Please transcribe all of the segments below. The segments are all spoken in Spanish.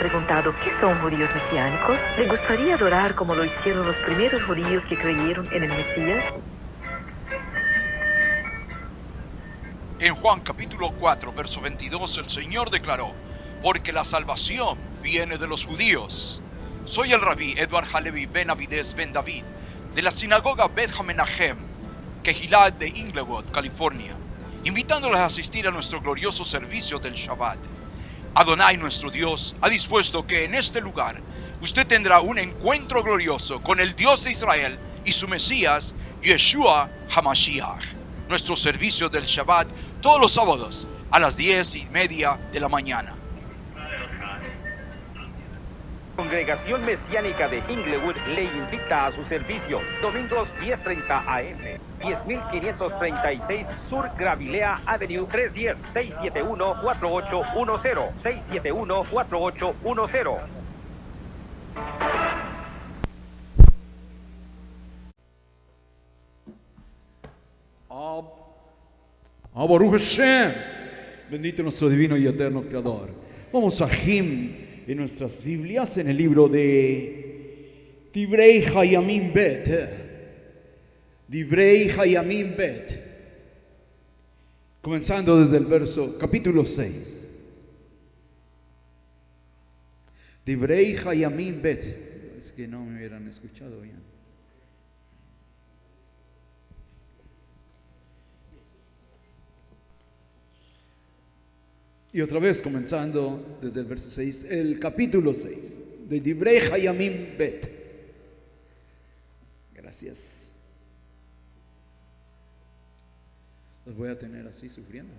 preguntado qué son judíos mesiánicos? ¿Le gustaría adorar como lo hicieron los primeros judíos que creyeron en el Mesías? En Juan capítulo 4, verso 22, el Señor declaró: porque la salvación viene de los judíos. Soy el rabí Edward Halevi Ben Avides Ben David, de la sinagoga Beth Hamenachem, Kehillah de Inglewood, California, invitándoles a asistir a nuestro glorioso servicio del Shabbat. Adonai, nuestro Dios, ha dispuesto que en este lugar usted tendrá un encuentro glorioso con el Dios de Israel y su Mesías, Yeshua HaMashiach. Nuestro servicio del Shabbat todos los sábados a las 10:30 de la mañana. Congregación Mesiánica de Inglewood le invita a su servicio domingos 10:30 AM, 10.536 Sur Gravilea Avenue, 310-671-4810, 671-4810. Baruch Hashem, bendito nuestro divino y eterno Creador. Vamos a Him en nuestras Biblias, en el libro de Divrei Hayamim Bet. Divrei Hayamim Bet. Comenzando desde el verso, capítulo 6. Divrei Hayamim Bet. Es que no me hubieran escuchado bien. Y otra vez comenzando desde el verso 6, el capítulo 6 de Divrei Hayamim Bet. Gracias. Los voy a tener así sufriendo.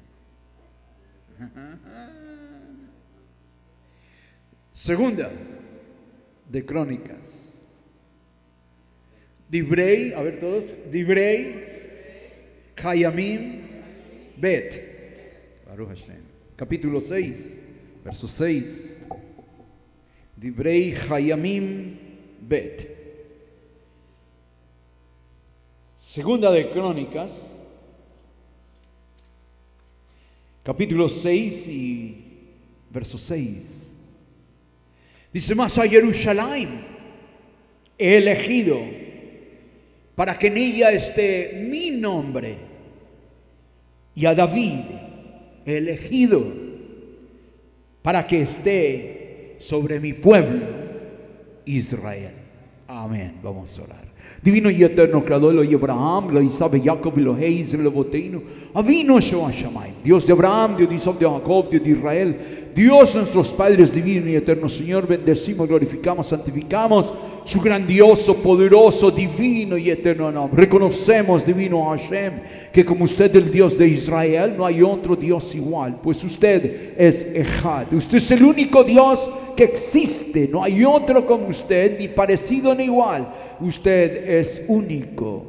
Segunda de Crónicas. Divrei, a ver todos, Divrei Hayamim Bet. Baruch Hashem. Capítulo 6, verso 6. Divrei Hayamim Bet. Segunda de Crónicas, capítulo 6 y verso 6. Dice: mas a Jerusalén he elegido para que en ella esté mi nombre, y a David he elegido para que esté sobre mi pueblo Israel. Amén. Vamos a orar. Divino y eterno Creador, lo de Abraham, lo de Isaac, de Jacob, lo de Israel, lo boteino, Avino Shoah Shamayim, Dios de Abraham, Dios de Isaac, de Jacob, Dios de Israel, Dios nuestros padres, divino y eterno Señor, bendecimos, glorificamos, santificamos su grandioso, poderoso, divino y eterno nombre. Reconocemos, divino Hashem, que como usted el Dios de Israel, no hay otro Dios igual, pues usted es Ejad, usted es el único Dios que existe, no hay otro como usted, ni parecido ni igual. Usted es único.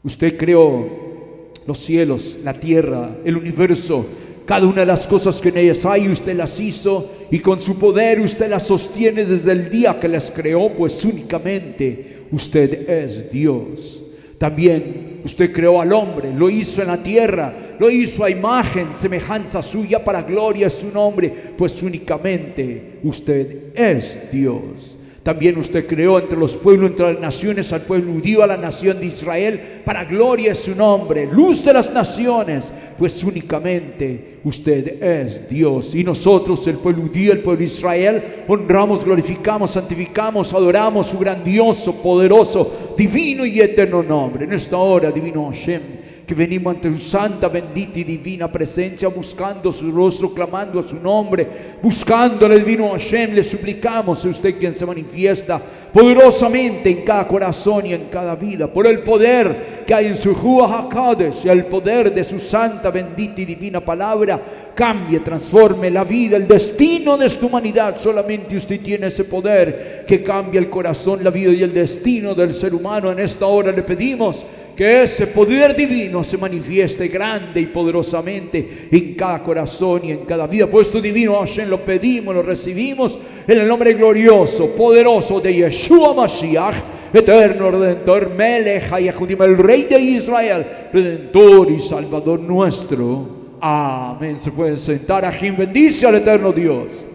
Usted creó los cielos, la tierra, el universo, cada una de las cosas que en ellas hay, usted las hizo, y con su poder usted las sostiene desde el día que las creó, pues únicamente usted es Dios. También usted creó al hombre, lo hizo en la tierra, lo hizo a imagen, semejanza suya, para gloria de su nombre, pues únicamente usted es Dios. También usted creó entre los pueblos, entre las naciones, al pueblo judío, a la nación de Israel, para gloria de su nombre, luz de las naciones, pues únicamente usted es Dios. Y nosotros, el pueblo judío, el pueblo de Israel, honramos, glorificamos, santificamos, adoramos su grandioso, poderoso, divino y eterno nombre. En esta hora, divino Hashem, que venimos ante su santa, bendita y divina presencia, buscando su rostro, clamando a su nombre, buscándole, divino Hashem, le suplicamos a usted quien se manifiesta poderosamente en cada corazón y en cada vida, por el poder que hay en su Ruach HaKodesh, el poder de su santa, bendita y divina palabra, cambie, transforme la vida, el destino de esta humanidad. Solamente usted tiene ese poder que cambia el corazón, la vida y el destino del ser humano. En esta hora le pedimos que ese poder divino se manifieste grande y poderosamente en cada corazón y en cada vida. Puesto divino Hashem, lo pedimos, lo recibimos en el nombre glorioso, poderoso de Yeshua Mashiach, eterno Redentor, Melech HaYehudim, el Rey de Israel, Redentor y Salvador nuestro. Amén. Se pueden sentar. Ajim, bendice al eterno Dios.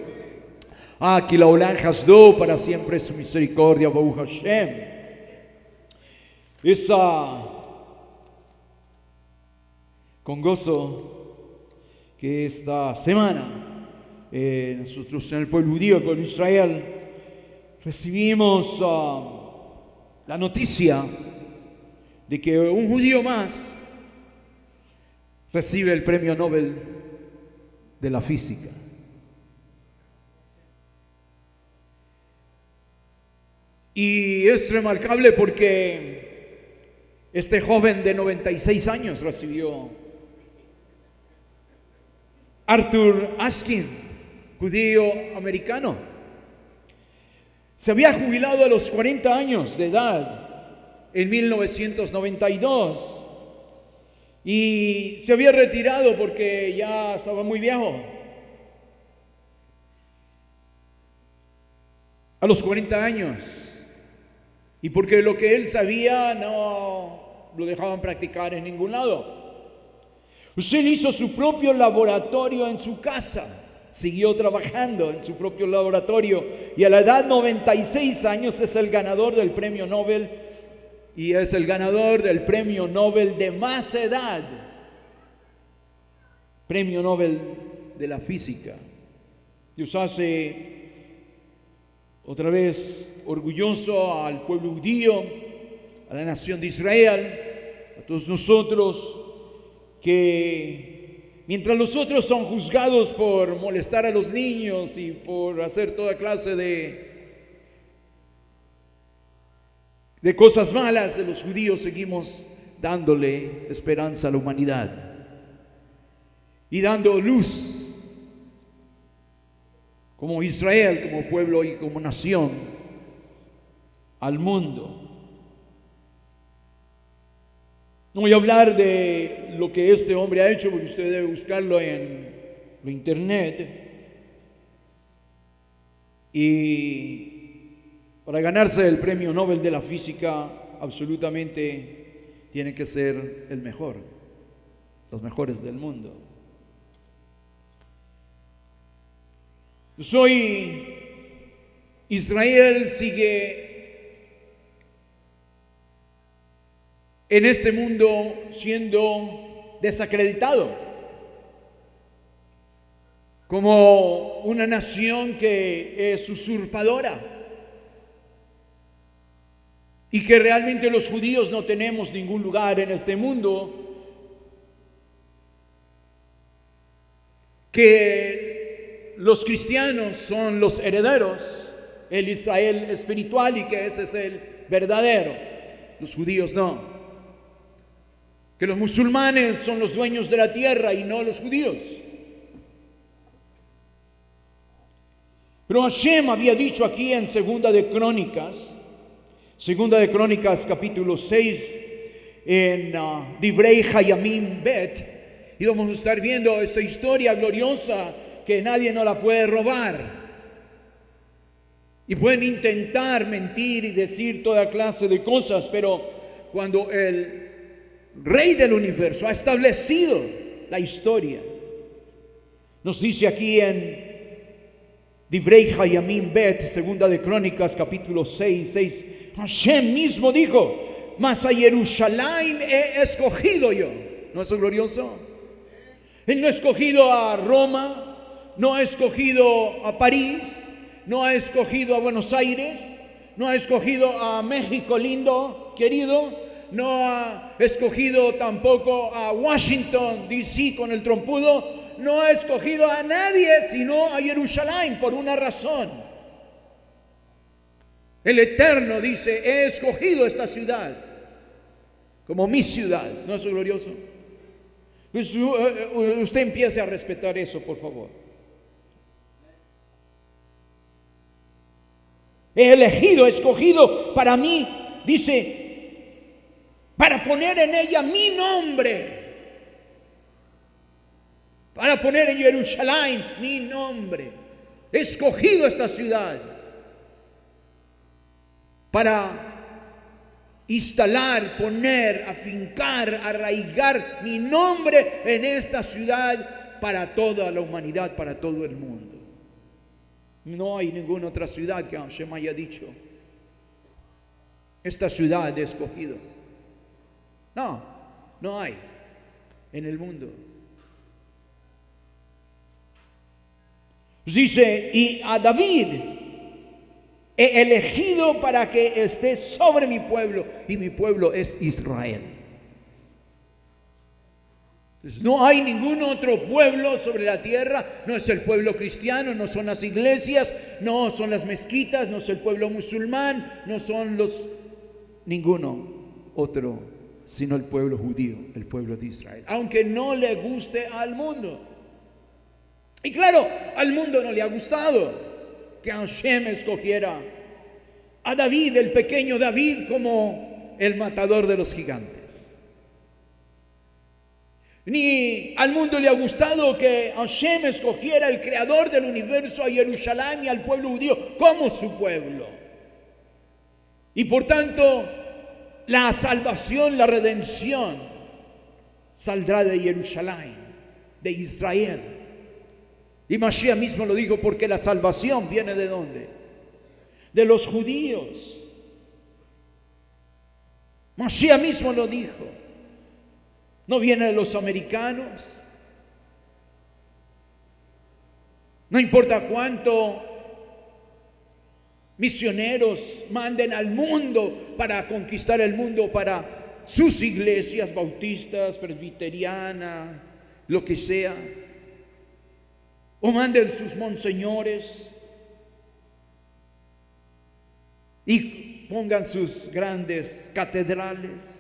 Aquí la Olam Hasdo, para siempre su misericordia, Baruch Hashem. Con gozo que esta semana nosotros en el pueblo judío, con Israel, recibimos la noticia de que un judío más recibe el premio Nobel de la física. Y es remarcable porque este joven de 96 años recibió Arthur Ashkin, judío americano. Se había jubilado a los 40 años de edad en 1992 y se había retirado porque ya estaba muy viejo. A los 40 años. Y porque lo que él sabía no lo dejaban practicar en ningún lado. Usted hizo su propio laboratorio en su casa. Siguió trabajando en su propio laboratorio. Y a la edad de 96 años es el ganador del premio Nobel. Y es el ganador del premio Nobel de más edad. Premio Nobel de la física. Dios hace otra vez orgulloso al pueblo judío, a la nación de Israel, a todos nosotros, que mientras los otros son juzgados por molestar a los niños y por hacer toda clase de cosas malas, los judíos seguimos dándole esperanza a la humanidad y dando luz como Israel, como pueblo y como nación al mundo. No voy a hablar de lo que este hombre ha hecho, porque usted debe buscarlo en la internet. Y para ganarse el premio Nobel de la física, absolutamente tiene que ser el mejor, los mejores del mundo. Israel sigue en este mundo siendo desacreditado como una nación que es usurpadora y que realmente los judíos no tenemos ningún lugar en este mundo, que los cristianos son los herederos, el Israel espiritual, y que ese es el verdadero. Los judíos no. Que los musulmanes son los dueños de la tierra y no los judíos. Pero Hashem había dicho aquí en Segunda de Crónicas capítulo 6, en Divrei Hayamim Bet, y vamos a estar viendo esta historia gloriosa que nadie nos la puede robar. Y pueden intentar mentir y decir toda clase de cosas, pero cuando el Rey del universo ha establecido la historia, nos dice aquí en Divrei Hayamim Bet, Segunda de Crónicas, capítulo 6, Hashem mismo dijo: mas a Jerusalén he escogido yo. ¿No es glorioso? Él no ha escogido a Roma, no ha escogido a París, no ha escogido a Buenos Aires, no ha escogido a México lindo, querido, no ha escogido tampoco a Washington DC con el trompudo, no ha escogido a nadie sino a Jerusalén por una razón. El Eterno dice: he escogido esta ciudad como mi ciudad. ¿No es glorioso? Pues usted empiece a respetar eso, por favor. He elegido, he escogido para mí, dice, para poner en ella mi nombre. Para poner en Jerusalén mi nombre. He escogido esta ciudad para instalar, poner, afincar, arraigar mi nombre en esta ciudad para toda la humanidad, para todo el mundo. No hay ninguna otra ciudad que Hashem haya dicho: esta ciudad he escogido. No, no hay en el mundo. Dice: y a David he elegido para que esté sobre mi pueblo, y mi pueblo es Israel. Entonces, no hay ningún otro pueblo sobre la tierra. No es el pueblo cristiano, no son las iglesias, no son las mezquitas, no es el pueblo musulmán, no son ninguno otro, sino el pueblo judío, el pueblo de Israel. Aunque no le guste al mundo. Y claro, al mundo no le ha gustado que Hashem escogiera a David, el pequeño David, como el matador de los gigantes. Ni al mundo le ha gustado que Hashem escogiera el creador del universo, a Jerusalén y al pueblo judío como su pueblo. Y por tanto, la salvación, la redención saldrá de Jerusalén, de Israel. Y Mashiach mismo lo dijo, porque la salvación viene ¿de dónde? De los judíos. Mashiach mismo lo dijo. No viene de los americanos. No importa cuánto misioneros manden al mundo para conquistar el mundo, para sus iglesias bautistas, presbiterianas, lo que sea, o manden sus monseñores y pongan sus grandes catedrales.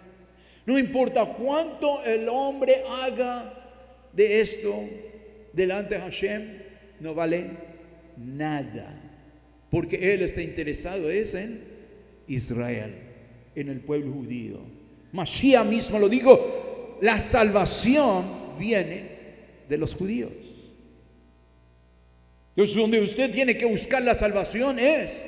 No importa cuánto el hombre haga de esto delante de Hashem, no vale nada, porque Él está interesado es en Israel, en el pueblo judío. Mashiach mismo lo dijo: la salvación viene de los judíos. Entonces, donde usted tiene que buscar la salvación es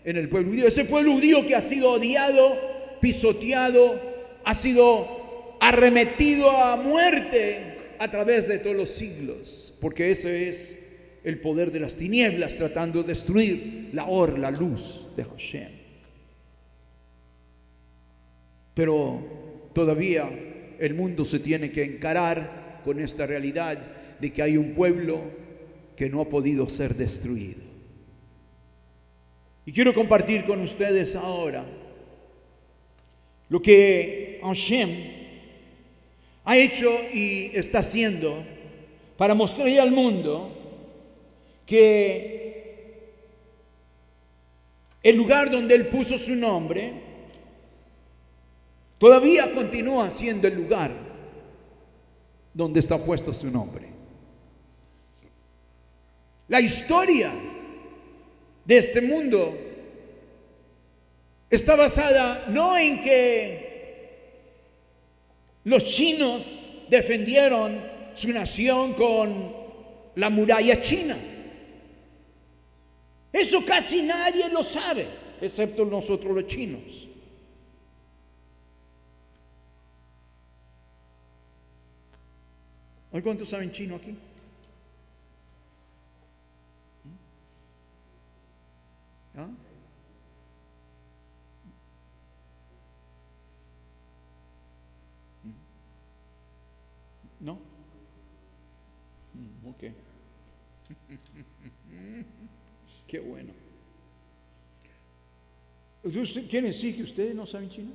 en el pueblo judío. Ese pueblo judío que ha sido odiado, pisoteado, ha sido arremetido a muerte a través de todos los siglos, porque ese es el poder de las tinieblas tratando de destruir la luz de Hashem. Pero todavía el mundo se tiene que encarar con esta realidad de que hay un pueblo que no ha podido ser destruido. Y quiero compartir con ustedes ahora lo que Hashem ha hecho y está haciendo para mostrarle al mundo que el lugar donde Él puso su nombre todavía continúa siendo el lugar donde está puesto su nombre. La historia de este mundo está basada no en que los chinos defendieron su nación con la muralla china. Eso casi nadie lo sabe, excepto nosotros los chinos. ¿Hay cuántos saben chino aquí? ¿Ah? ¿No? Ok. Qué bueno. ¿Quieren decir que ustedes no saben chino?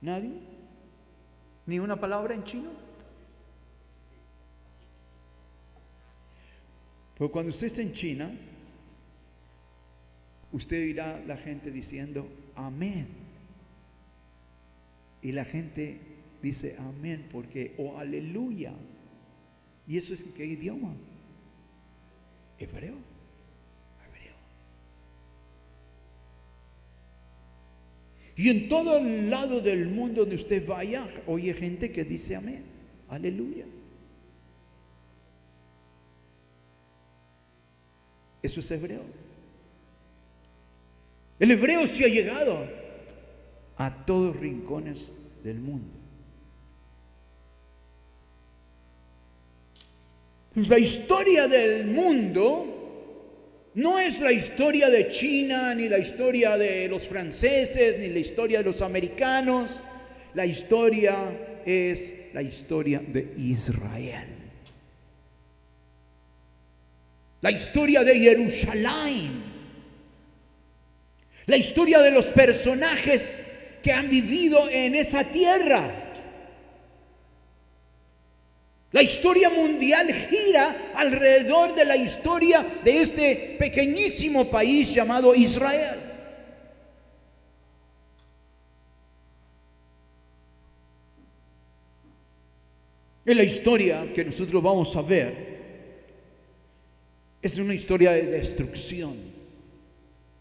¿Nadie? ¿Ni una palabra en chino? Pero cuando usted está en China, usted oirá la gente diciendo amén. Y la gente dice amén porque, o aleluya. ¿Y eso es qué idioma? Hebreo. Hebreo. Y en todo el lado del mundo donde usted vaya, oye gente que dice amén, aleluya. Eso es hebreo. El hebreo se ha llegado a todos los rincones del mundo. Pues la historia del mundo No es la historia de China, ni la historia de los franceses, ni la historia de los americanos. La historia es la historia de Israel. La historia de Jerusalén. La historia de los personajes que han vivido en esa tierra. La historia mundial gira alrededor de la historia de este pequeñísimo país llamado Israel. En la historia que nosotros vamos a ver, es una historia de destrucción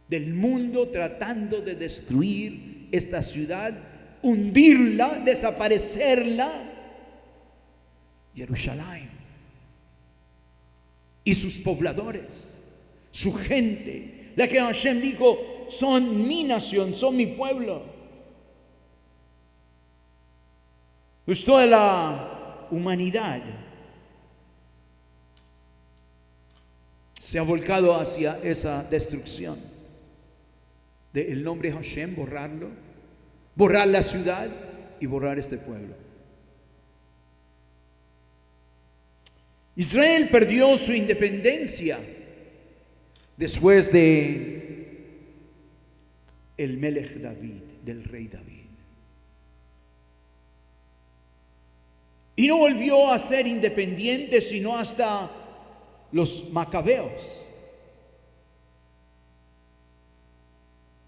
del mundo tratando de destruir esta ciudad, hundirla, desaparecerla. Jerusalén y sus pobladores, su gente, la que Hashem dijo, son mi nación, son mi pueblo. Pues toda la humanidad se ha volcado hacia esa destrucción del nombre Hashem, borrarlo, borrar la ciudad y borrar este pueblo. Israel perdió su independencia después de el Melech David, del rey David. Y no volvió a ser independiente sino hasta los macabeos.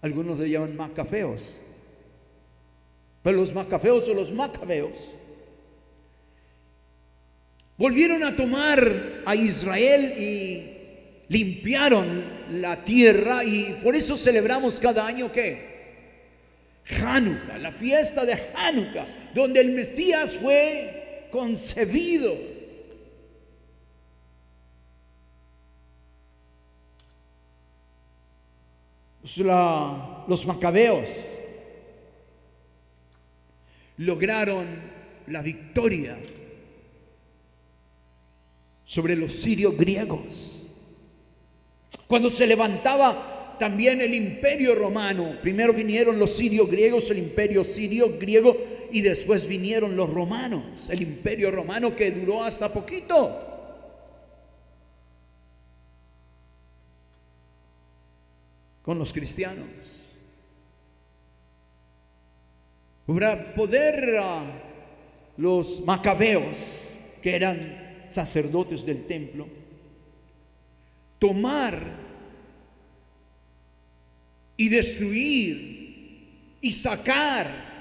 Algunos le llaman macafeos. Pero los macafeos o los macabeos volvieron a tomar a Israel y limpiaron la tierra, y por eso celebramos cada año ¿qué? Hanukkah, la fiesta de Hanukkah, donde el Mesías fue concebido. Los macabeos lograron la victoria sobre los sirios griegos. Cuando se levantaba también el imperio romano, primero vinieron los sirios griegos, el imperio sirio griego, y después vinieron los romanos, el imperio romano que duró hasta poquito. Con los cristianos. Para poder los macabeos, que eran sacerdotes del templo, tomar y destruir y sacar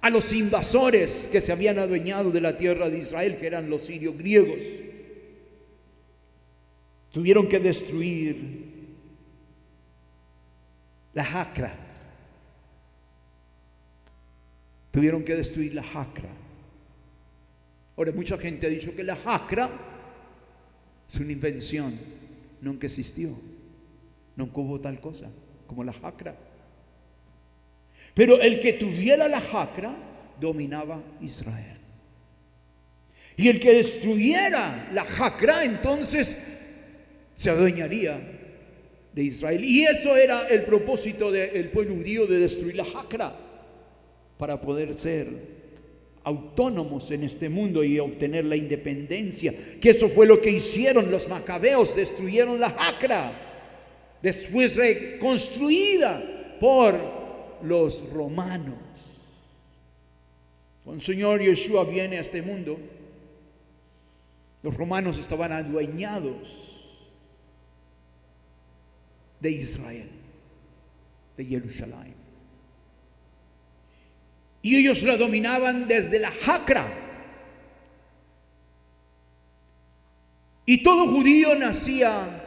a los invasores que se habían adueñado de la tierra de Israel, que eran los sirios griegos. Tuvieron que destruir la Jacra. Tuvieron que destruir la Jacra. Ahora, mucha gente ha dicho que la Jacra es una invención, nunca existió, nunca hubo tal cosa como la Jacra. Pero el que tuviera la Jacra dominaba Israel. Y el que destruyera la Jacra entonces se adueñaría de Israel. Y eso era el propósito del pueblo judío, de destruir la Jacra para poder ser autónomos en este mundo y obtener la independencia, que eso fue lo que hicieron los macabeos, destruyeron la Jacra, después reconstruida por los romanos. Cuando el Señor Yeshua viene a este mundo, los romanos estaban adueñados de Israel, de Jerusalén. Y ellos la dominaban desde la Jacra. Y todo judío nacía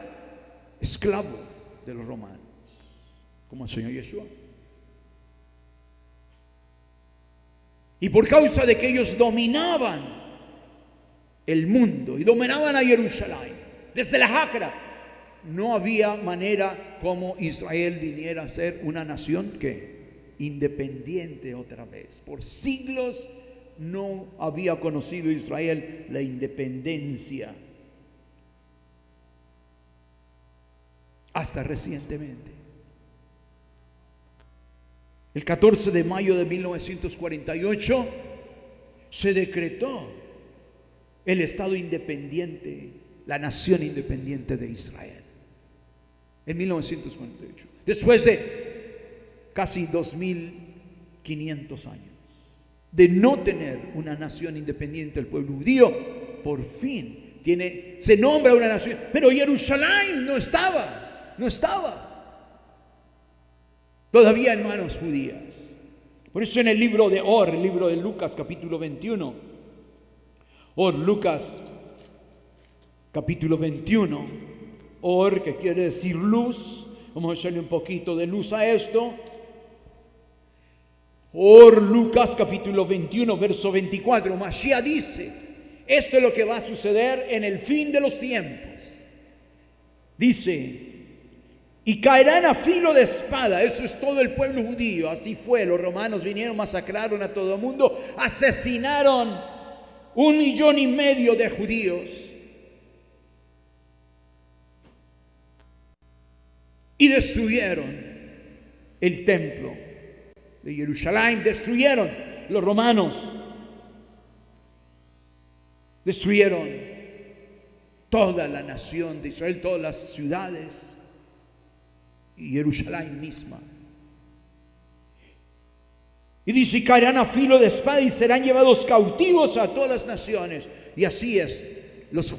esclavo de los romanos, como el Señor Yeshua. Y por causa de que ellos dominaban el mundo y dominaban a Jerusalén desde la Jacra, no había manera como Israel viniera a ser una nación que independiente otra vez. Por siglos no había conocido Israel la independencia. hasta recientemente. El 14 de mayo de 1948 se decretó el Estado independiente, la nación independiente de Israel. En 1948. Después de casi 2500 años de no tener una nación independiente, el pueblo judío por fin se nombra una nación. Pero Jerusalén no estaba todavía en manos judías. Por eso en el libro de el libro de Lucas capítulo 21, Lucas capítulo 21, que quiere decir luz, vamos a echarle un poquito de luz a esto. Lucas capítulo 21, verso 24, Mashiach dice, esto es lo que va a suceder en el fin de los tiempos. Dice, y caerán a filo de espada. Eso es todo el pueblo judío. Así fue, los romanos vinieron, masacraron a todo el mundo, asesinaron 1,5 millones de judíos. Y destruyeron el templo de Jerusalén, destruyeron los romanos, destruyeron toda la nación de Israel, todas las ciudades y Jerusalén misma. Y dice, caerán a filo de espada y serán llevados cautivos a todas las naciones. Y así es, los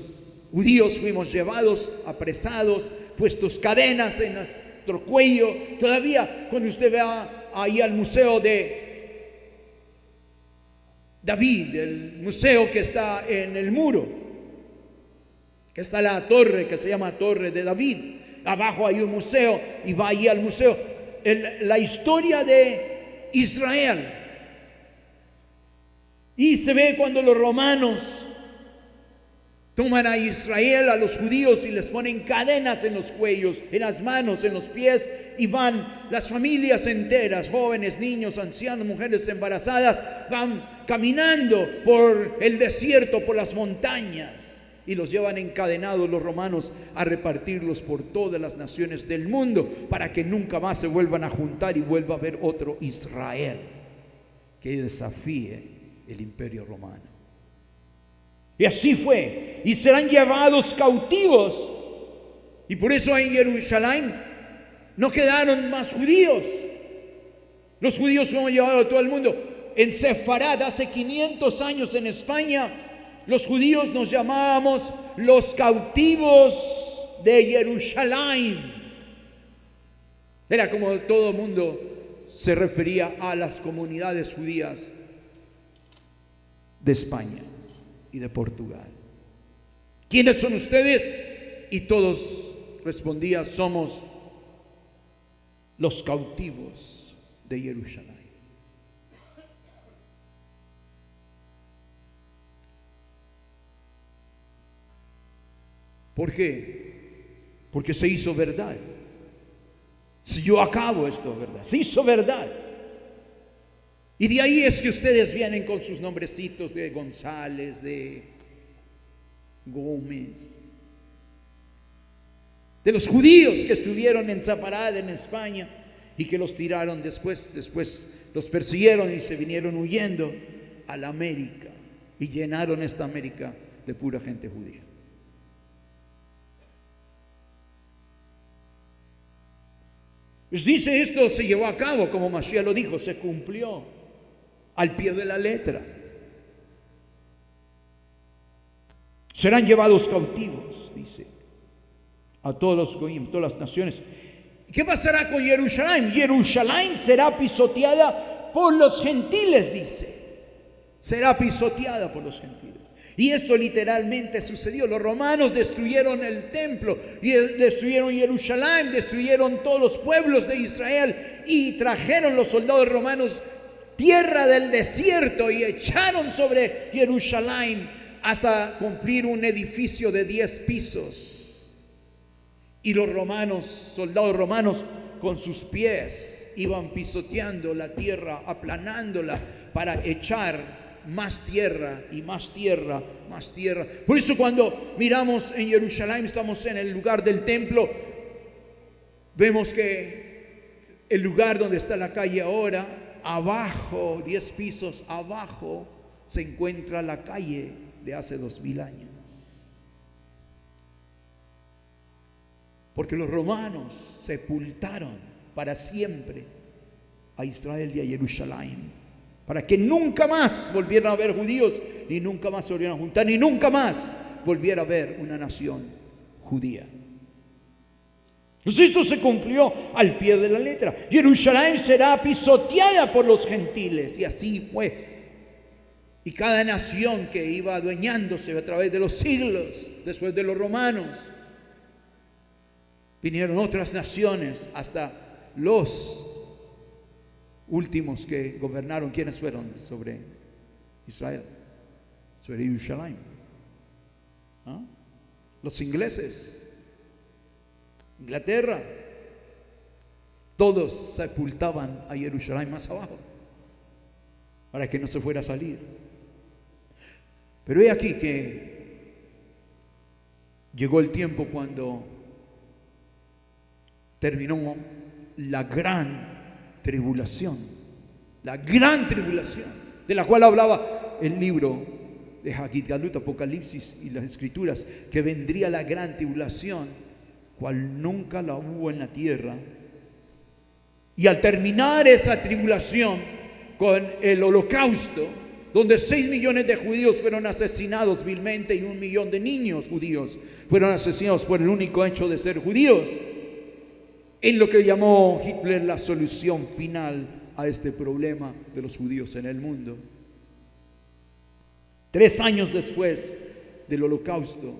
judíos fuimos llevados, apresados, puestos cadenas en nuestro cuello. Todavía cuando usted vea ahí al museo de David, el museo que está en el muro, que está la torre que se llama Torre de David, abajo hay un museo y va ahí al museo, la historia de Israel, y se ve cuando los romanos toman a Israel, a los judíos, y les ponen cadenas en los cuellos, en las manos, en los pies, y van las familias enteras, jóvenes, niños, ancianos, mujeres embarazadas, van caminando por el desierto, por las montañas, y los llevan encadenados los romanos a repartirlos por todas las naciones del mundo, para que nunca más se vuelvan a juntar y vuelva a haber otro Israel que desafíe el imperio romano. Y así fue, y serán llevados cautivos. Y por eso en Jerusalén no quedaron más judíos. Los judíos fueron llevados a todo el mundo. En Sefarad, hace 500 años en España, los judíos nos llamábamos los cautivos de Jerusalén. Era como todo el mundo se refería a las comunidades judías de España y de Portugal. ¿Quiénes son ustedes? Y todos respondían, somos los cautivos de Jerusalén. ¿Por qué? Porque se hizo verdad. Se llevó a cabo esto, ¿verdad? Se hizo verdad. Y de ahí es que ustedes vienen con sus nombrecitos de González, de Gómez, de los judíos que estuvieron en Sefarad, en España, y que los tiraron después los persiguieron y se vinieron huyendo a la América y llenaron esta América de pura gente judía. Pues dice, esto se llevó a cabo, como Mashiach lo dijo, se cumplió al pie de la letra. Serán llevados cautivos, dice, a todos los goyim, todas las naciones. ¿Qué pasará con Jerusalén? Jerusalén será pisoteada por los gentiles, dice. Será pisoteada por los gentiles. Y esto literalmente sucedió. Los romanos destruyeron el templo, y destruyeron Jerusalén, destruyeron todos los pueblos de Israel, y trajeron los soldados romanos tierra del desierto y echaron sobre Jerusalén hasta cumplir un edificio de 10 pisos. Y los romanos, soldados romanos, con sus pies iban pisoteando la tierra, aplanándola para echar más tierra y más tierra, más tierra. Por eso cuando miramos en Jerusalén, estamos en el lugar del templo, Vemos que el lugar donde está la calle ahora, abajo, 10 pisos abajo, se encuentra la calle de hace 2000 años. Porque los romanos sepultaron para siempre a Israel y a Jerusalén, para que nunca más volvieran a haber judíos, ni nunca más se volvieran a juntar, ni nunca más volviera a haber una nación judía. Pues esto se cumplió al pie de la letra. Jerusalén será pisoteada por los gentiles, y así fue. Y cada nación que iba adueñándose a través de los siglos, después de los romanos, vinieron otras naciones hasta los últimos que gobernaron. ¿Quiénes fueron sobre Israel? Sobre Jerusalén. ¿Ah? Los ingleses, Inglaterra, todos sepultaban a Jerusalén más abajo para que no se fuera a salir. Pero he aquí que llegó el tiempo cuando terminó la gran tribulación, de la cual hablaba el libro de Hagid Galut, Apocalipsis y las Escrituras, que vendría la gran tribulación, cual nunca la hubo en la tierra. Y al terminar esa tribulación con el holocausto, donde 6 millones de judíos fueron asesinados vilmente y 1 millón de niños judíos fueron asesinados por el único hecho de ser judíos, en lo que llamó Hitler la solución final a este problema de los judíos en el mundo. 3 años después del holocausto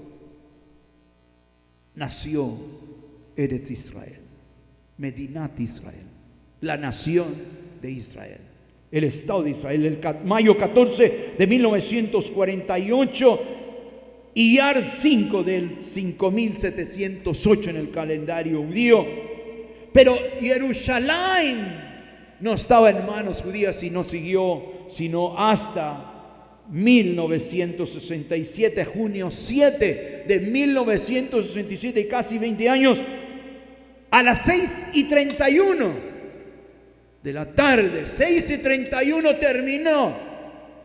nació Eretz Israel, Medinat Israel, la nación de Israel, el Estado de Israel, el mayo 14 de 1948 y Iyar 5 del 5708 en el calendario judío. Pero Jerusalén no estaba en manos judías y no siguió sino hasta 1967, junio 7 de 1967, y casi 20 años, a las 6:31 de la tarde, 6:31 terminó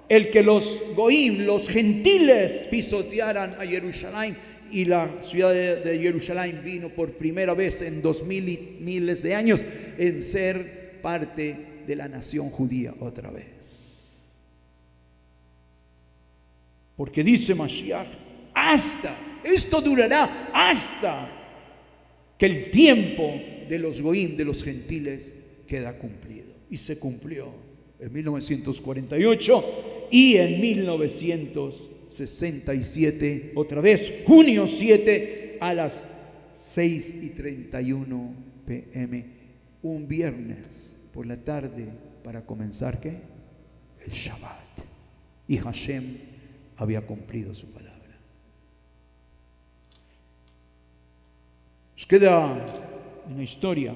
el que los goim, los gentiles, pisotearan a Jerusalén, y la ciudad de Jerusalén vino por primera vez en 2000 y miles de años en ser parte de la nación judía otra vez. Porque dice Mashiach, esto durará hasta que el tiempo de los goim, de los gentiles, queda cumplido. Y se cumplió en 1948 y en 1967, otra vez, junio 7 a las 6:31 p.m., un viernes por la tarde, para comenzar ¿qué? El Shabbat. Y Hashem había cumplido su palabra. Nos queda una historia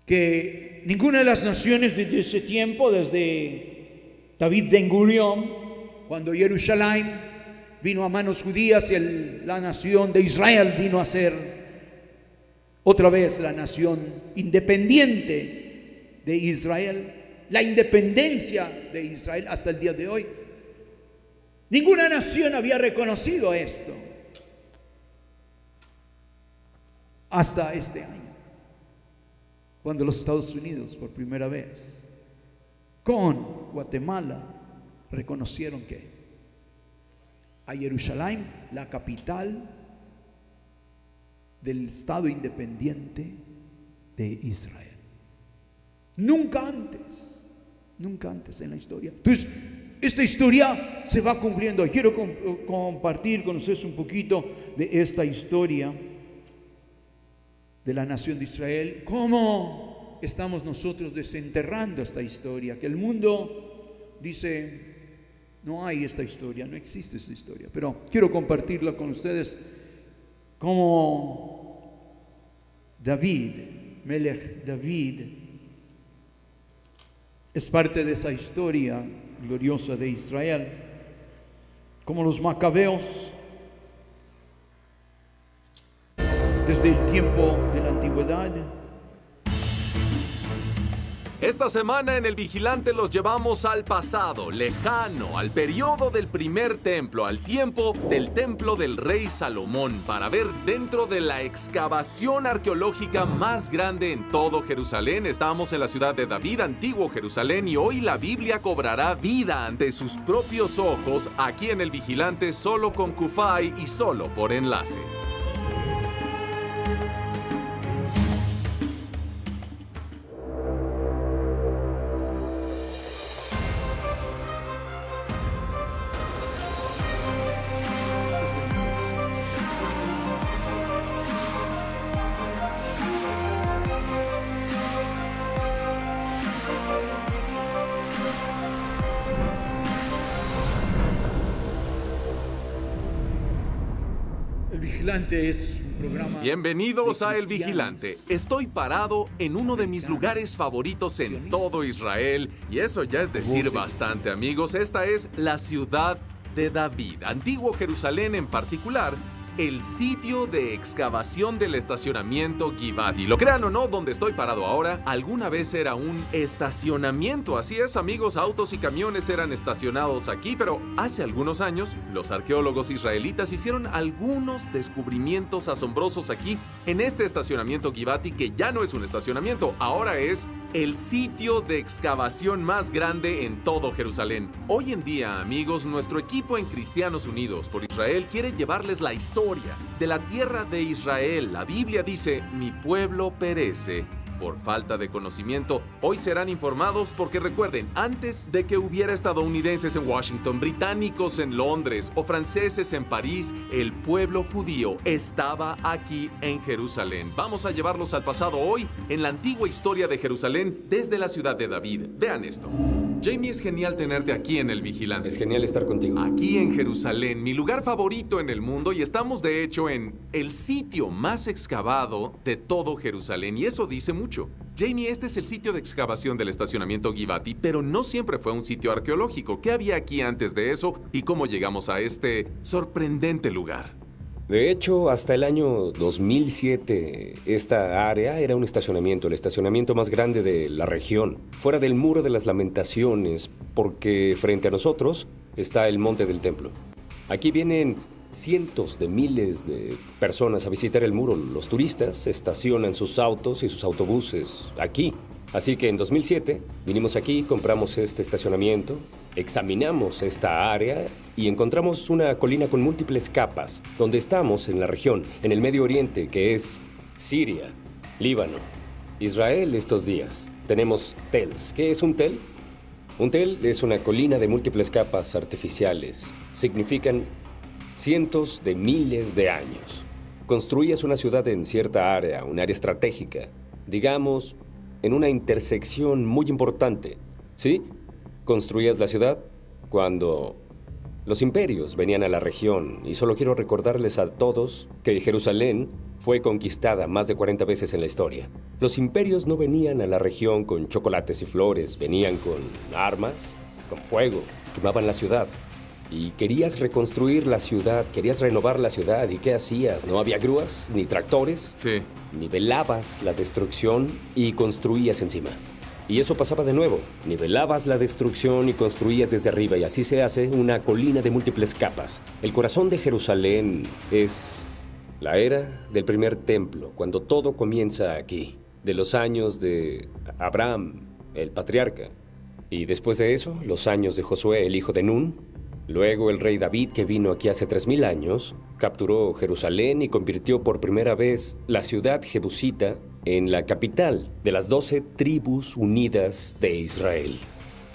que ninguna de las naciones desde ese tiempo, desde David Ben Gurión, cuando Jerusalén vino a manos judías y la nación de Israel vino a ser otra vez la nación independiente de Israel, la independencia de Israel hasta el día de hoy. Ninguna nación había reconocido esto hasta este año, cuando los Estados Unidos por primera vez con Guatemala reconocieron que a Jerusalén, la capital del Estado independiente de Israel. Nunca antes en la historia. Entonces, esta historia se va cumpliendo. Quiero compartir con ustedes un poquito de esta historia de la nación de Israel. ¿Cómo estamos nosotros desenterrando esta historia? Que el mundo dice, no hay esta historia, no existe esta historia. Pero quiero compartirla con ustedes. Como David, Melech David, es parte de esa historia gloriosa de Israel. Como los macabeos desde el tiempo de la antigüedad. Esta semana en El Vigilante los llevamos al pasado, lejano, al periodo del primer templo, al tiempo del templo del rey Salomón, para ver dentro de la excavación arqueológica más grande en todo Jerusalén. Estamos en la ciudad de David, antiguo Jerusalén, y hoy la Biblia cobrará vida ante sus propios ojos aquí en El Vigilante, solo con Kufay y solo por enlace. El Vigilante es un programa. Bienvenidos de a El cristianos. Vigilante. Estoy parado en uno de mis lugares favoritos en todo Israel, y eso ya es decir bastante, amigos. Esta es la ciudad de David, antiguo Jerusalén, en particular el sitio de excavación del estacionamiento Givati. Lo crean o no, donde estoy parado ahora, alguna vez era un estacionamiento. Así es, amigos, autos y camiones eran estacionados aquí, pero hace algunos años, los arqueólogos israelitas hicieron algunos descubrimientos asombrosos aquí, en este estacionamiento Givati, que ya no es un estacionamiento, ahora es el sitio de excavación más grande en todo Jerusalén. Hoy en día, amigos, nuestro equipo en Cristianos Unidos por Israel quiere llevarles la historia de la tierra de Israel. La Biblia dice: mi pueblo perece por falta de conocimiento. Hoy serán informados porque recuerden, antes de que hubiera estadounidenses en Washington, británicos en Londres o franceses en París, el pueblo judío estaba aquí en Jerusalén. Vamos a llevarlos al pasado hoy en la antigua historia de Jerusalén desde la ciudad de David. Vean esto. Jamie, es genial tenerte aquí en El Vigilante. Es genial estar contigo. Aquí en Jerusalén, mi lugar favorito en el mundo, y estamos de hecho en el sitio más excavado de todo Jerusalén, y eso dice mucho. Jamie, este es el sitio de excavación del estacionamiento Givati, pero no siempre fue un sitio arqueológico. ¿Qué había aquí antes de eso y cómo llegamos a este sorprendente lugar? De hecho, hasta el año 2007, esta área era un estacionamiento, el estacionamiento más grande de la región, fuera del Muro de las Lamentaciones, porque frente a nosotros está el Monte del Templo. Aquí vienen cientos de miles de personas a visitar el muro. Los turistas estacionan sus autos y sus autobuses aquí. Así que en 2007 vinimos aquí, compramos este estacionamiento, examinamos esta área y encontramos una colina con múltiples capas, donde estamos en la región, en el Medio Oriente, que es Siria, Líbano, Israel estos días. Tenemos tels. ¿Qué es un tel? Un tel es una colina de múltiples capas artificiales. Significan cientos de miles de años. Construías una ciudad en cierta área, un área estratégica, digamos, en una intersección muy importante, ¿sí? Construías la ciudad cuando los imperios venían a la región, y solo quiero recordarles a todos que Jerusalén fue conquistada más de 40 veces en la historia. Los imperios no venían a la región con chocolates y flores, venían con armas, con fuego, quemaban la ciudad. Y querías reconstruir la ciudad, querías renovar la ciudad. ¿Y qué hacías? No había grúas, ni tractores. Sí. Nivelabas la destrucción y construías encima. Y eso pasaba de nuevo. Nivelabas la destrucción y construías desde arriba. Y así se hace una colina de múltiples capas. El corazón de Jerusalén es la era del primer templo, cuando todo comienza aquí. De los años de Abraham, el patriarca. Y después de eso, los años de Josué, el hijo de Nun. Luego el rey David, que vino aquí hace 3000 años, capturó Jerusalén y convirtió por primera vez la ciudad jebusita en la capital de las 12 tribus unidas de Israel.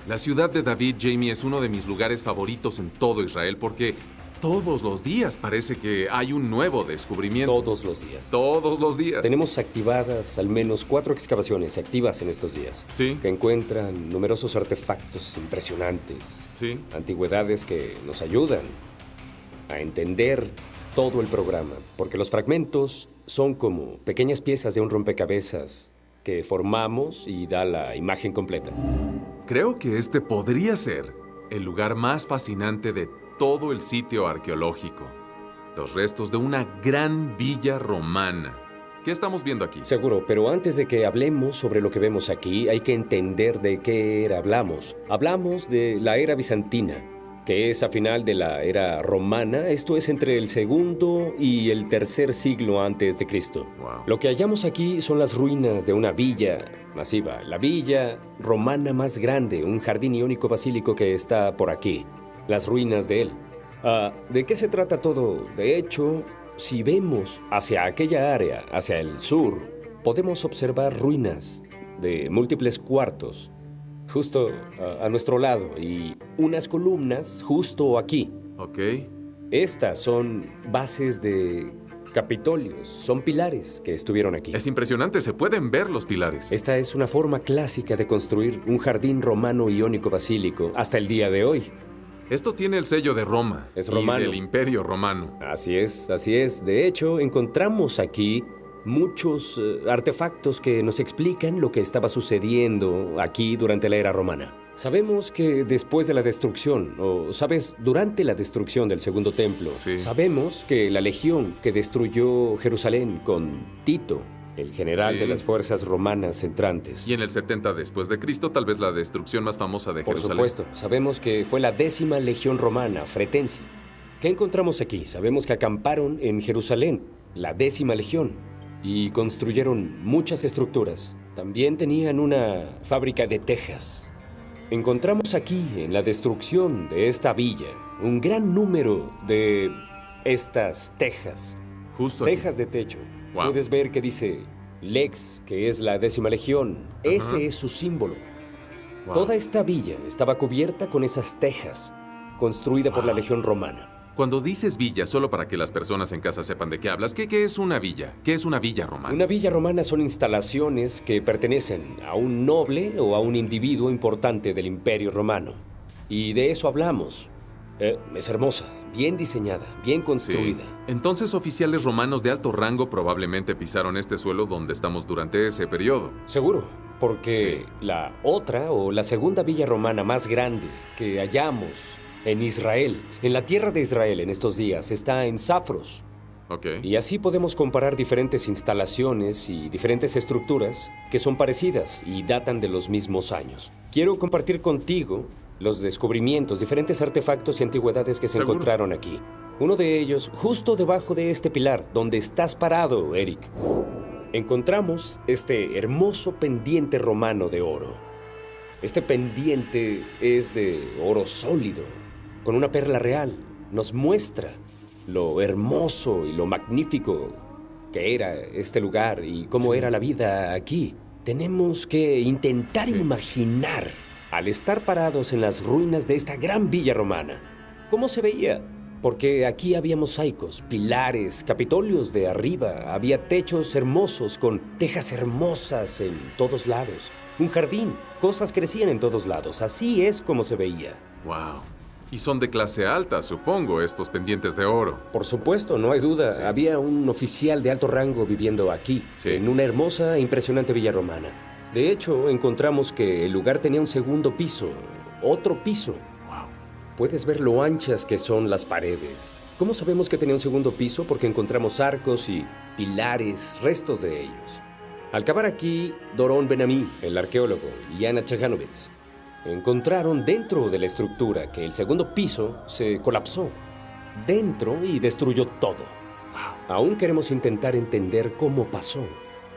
La ciudad de David, Jamie, es uno de mis lugares favoritos en todo Israel porque todos los días parece que hay un nuevo descubrimiento. Todos los días. Todos los días. Tenemos activadas al menos 4 excavaciones activas en estos días. Sí. Que encuentran numerosos artefactos impresionantes. Sí. Antigüedades que nos ayudan a entender todo el programa. Porque los fragmentos son como pequeñas piezas de un rompecabezas que formamos y da la imagen completa. Creo que este podría ser el lugar más fascinante de todo el sitio arqueológico. Los restos de una gran villa romana. ¿Qué estamos viendo aquí? Seguro, pero antes de que hablemos sobre lo que vemos aquí, hay que entender de qué era hablamos. Hablamos de la era bizantina, que es a final de la era romana, esto es entre el segundo y el tercer siglo antes de Cristo. Wow. Lo que hallamos aquí son las ruinas de una villa masiva, la villa romana más grande, un jardín iónico basílico que está por aquí, las ruinas de él. ¿De qué se trata todo? De hecho, si vemos hacia aquella área, hacia el sur, podemos observar ruinas de múltiples cuartos justo a nuestro lado y unas columnas justo aquí. Ok. Estas son bases de capitolios, son pilares que estuvieron aquí. Es impresionante, se pueden ver los pilares. Esta es una forma clásica de construir un jardín romano iónico basílico hasta el día de hoy. Esto tiene el sello de Roma. Es romano. Y del Imperio Romano. Así es, así es. De hecho, encontramos aquí muchos artefactos que nos explican lo que estaba sucediendo aquí durante la era romana. Sabemos que después de la destrucción, durante la destrucción del Segundo Templo, Sí. sabemos que la legión que destruyó Jerusalén con Tito, el general Sí. de las fuerzas romanas entrantes. Y en el 70 después de Cristo, tal vez la destrucción más famosa de Por Jerusalén. supuesto, sabemos que fue la 10ª legión romana, fretense. ¿Qué encontramos aquí? Sabemos que acamparon en Jerusalén, la 10ª legión, y construyeron muchas estructuras. También tenían una fábrica de tejas. Encontramos aquí, en la destrucción de esta villa, un gran número de estas tejas. Justo aquí. Tejas de techo. Wow. Puedes ver que dice Lex, que es la 10ª legión. Ese es su símbolo. Wow. Toda esta villa estaba cubierta con esas tejas, construida por la legión romana. Cuando dices villa, solo para que las personas en casa sepan de qué hablas, ¿qué es una villa? ¿Qué es una villa romana? Una villa romana son instalaciones que pertenecen a un noble o a un individuo importante del Imperio Romano. Y de eso hablamos. Es hermosa, bien diseñada, bien Sí. construida. Entonces, oficiales romanos de alto rango probablemente pisaron este suelo donde estamos durante ese periodo. Seguro, porque Sí. la otra o la segunda villa romana más grande que hallamos en Israel, en la tierra de Israel en estos días, está en Safros. Ok. Y así podemos comparar diferentes instalaciones y diferentes estructuras que son parecidas y datan de los mismos años. Quiero compartir contigo los descubrimientos, diferentes artefactos y antigüedades que se Seguro. encontraron aquí. Uno de ellos, justo debajo de este pilar, donde estás parado, Eric. Encontramos este hermoso pendiente romano de oro. Este pendiente es de oro sólido, con una perla real. Nos muestra lo hermoso y lo magnífico que era este lugar y cómo Sí. era la vida aquí. Tenemos que intentar Sí. imaginar, al estar parados en las ruinas de esta gran villa romana, cómo se veía. Porque aquí había mosaicos, pilares, capitolios de arriba, había techos hermosos con tejas hermosas en todos lados, un jardín, cosas crecían en todos lados, así es como se veía. Wow. Y son de clase alta, supongo, estos pendientes de oro. Por supuesto, no hay duda, Sí. había un oficial de alto rango viviendo aquí, Sí. en una hermosa e impresionante villa romana. De hecho, encontramos que el lugar tenía un segundo piso, otro piso. Wow. Puedes ver lo anchas que son las paredes. ¿Cómo sabemos que tenía un segundo piso? Porque encontramos arcos y pilares, restos de ellos. Al cavar aquí, Doron Ben-Ami, el arqueólogo, y Ana Chaganovitz encontraron dentro de la estructura que el segundo piso se colapsó dentro y destruyó todo. Aún queremos intentar entender cómo pasó.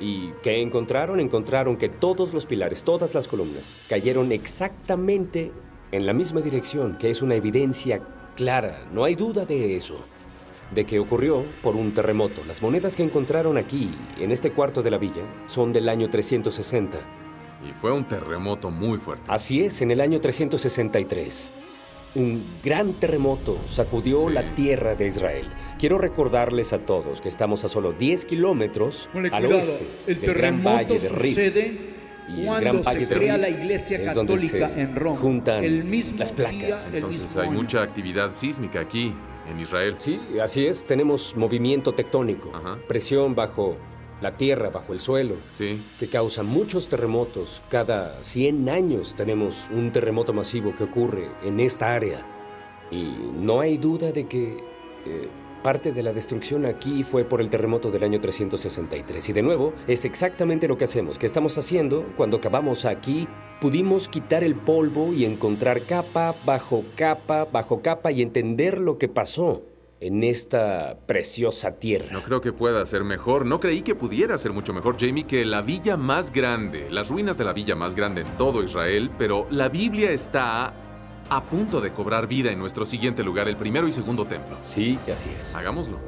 ¿Y qué encontraron? Encontraron que todos los pilares, todas las columnas, cayeron exactamente en la misma dirección, que es una evidencia clara, no hay duda de eso, de que ocurrió por un terremoto. Las monedas que encontraron aquí, en este cuarto de la villa, son del año 360. Y fue un terremoto muy fuerte. Así es, en el año 363. Un gran terremoto sacudió Sí. la tierra de Israel. Quiero recordarles a todos que estamos a solo 10 kilómetros Ponle al cuidado, oeste el del gran valle terremoto de Rift. sucede Y el cuando gran valle se de crea Rift la Iglesia es donde Católica se en Roma. juntan el mismo las placas. día, el Entonces mismo hay año. mucha actividad sísmica aquí, en Israel. Sí, así es, tenemos movimiento tectónico, Ajá. presión bajo la tierra, bajo el suelo, Sí. que causa muchos terremotos. Cada 100 años tenemos un terremoto masivo que ocurre en esta área. Y no hay duda de que Parte de la destrucción aquí fue por el terremoto del año 363. Y de nuevo, es exactamente lo que hacemos, que estamos haciendo cuando acabamos aquí. Pudimos quitar el polvo y encontrar capa bajo capa y entender lo que pasó en esta preciosa tierra. No creo que pueda ser mejor. No creí que pudiera ser mucho mejor, Jamie, que la villa más grande, las ruinas de la villa más grande en todo Israel, pero la Biblia está a punto de cobrar vida en nuestro siguiente lugar, el primero y segundo templo. Sí, así es. Hagámoslo.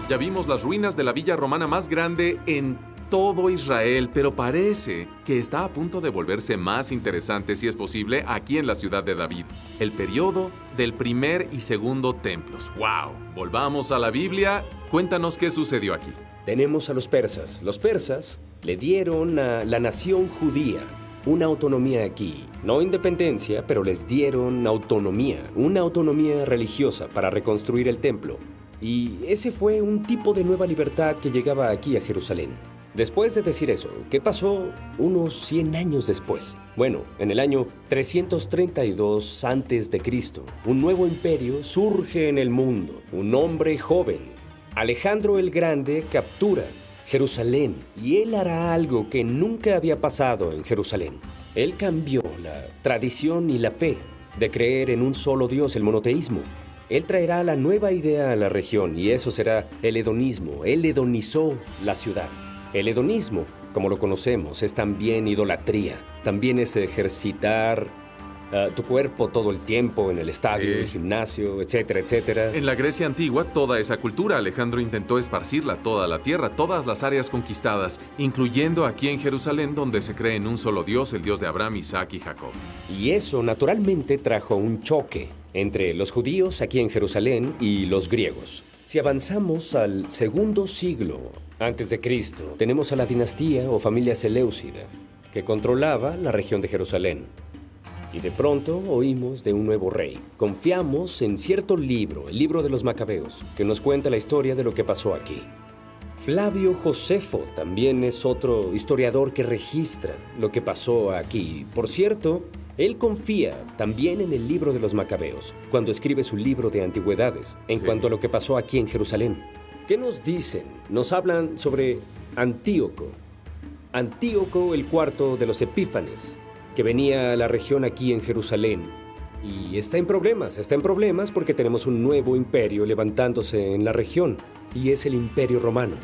Ya vimos las ruinas de la villa romana más grande en todo Israel, pero parece que está a punto de volverse más interesante, si es posible, aquí en la ciudad de David. El periodo del primer y segundo templos. ¡Wow! Volvamos a la Biblia. Cuéntanos qué sucedió aquí. Tenemos a los persas. Los persas le dieron a la nación judía una autonomía aquí. No independencia, pero les dieron autonomía. Una autonomía religiosa para reconstruir el templo. Y ese fue un tipo de nueva libertad que llegaba aquí a Jerusalén. Después de decir eso, ¿qué pasó unos 100 años después? Bueno, en el año 332 a.C., un nuevo imperio surge en el mundo. Un hombre joven, Alejandro el Grande, captura Jerusalén y él hará algo que nunca había pasado en Jerusalén. Él cambió la tradición y la fe de creer en un solo Dios, el monoteísmo. Él traerá la nueva idea a la región y eso será el hedonismo. Él hedonizó la ciudad. El hedonismo, como lo conocemos, es también idolatría. También es ejercitar tu cuerpo todo el tiempo en el estadio, Sí. el gimnasio, etcétera, etcétera. En la Grecia antigua, toda esa cultura, Alejandro intentó esparcirla a toda la tierra, todas las áreas conquistadas, incluyendo aquí en Jerusalén, donde se cree en un solo Dios, el Dios de Abraham, Isaac y Jacob. Y eso naturalmente trajo un choque entre los judíos aquí en Jerusalén y los griegos. Si avanzamos al segundo siglo antes de Cristo, tenemos a la dinastía o familia Seleucida, que controlaba la región de Jerusalén. Y de pronto oímos de un nuevo rey. Confiamos en cierto libro, el libro de los Macabeos, que nos cuenta la historia de lo que pasó aquí. Flavio Josefo también es otro historiador que registra lo que pasó aquí. Por cierto, él confía también en el libro de los Macabeos, cuando escribe su libro de antigüedades, en Sí. cuanto a lo que pasó aquí en Jerusalén. ¿Qué nos dicen? Nos hablan sobre Antíoco. Antíoco el cuarto de los Epífanes, que venía a la región aquí en Jerusalén. Y está en problemas porque tenemos un nuevo imperio levantándose en la región, y es el Imperio Romano.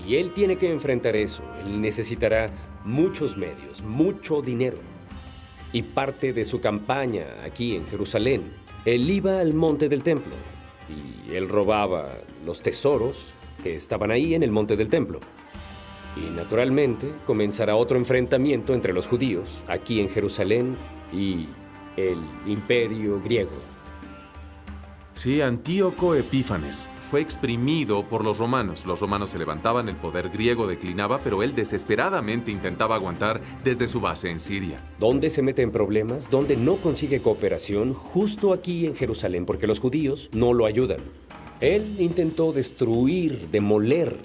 Y él tiene que enfrentar eso, él necesitará muchos medios, mucho dinero. Y parte de su campaña aquí en Jerusalén, él iba al monte del templo, y él robaba los tesoros que estaban ahí en el monte del templo. Y naturalmente comenzará otro enfrentamiento entre los judíos aquí en Jerusalén y el imperio griego. Sí, Antíoco Epífanes fue exprimido por los romanos. Los romanos se levantaban, el poder griego declinaba, pero él desesperadamente intentaba aguantar desde su base en Siria. ¿Dónde se mete en problemas? ¿Dónde no consigue cooperación? Justo aquí en Jerusalén, porque los judíos no lo ayudan. Él intentó destruir, demoler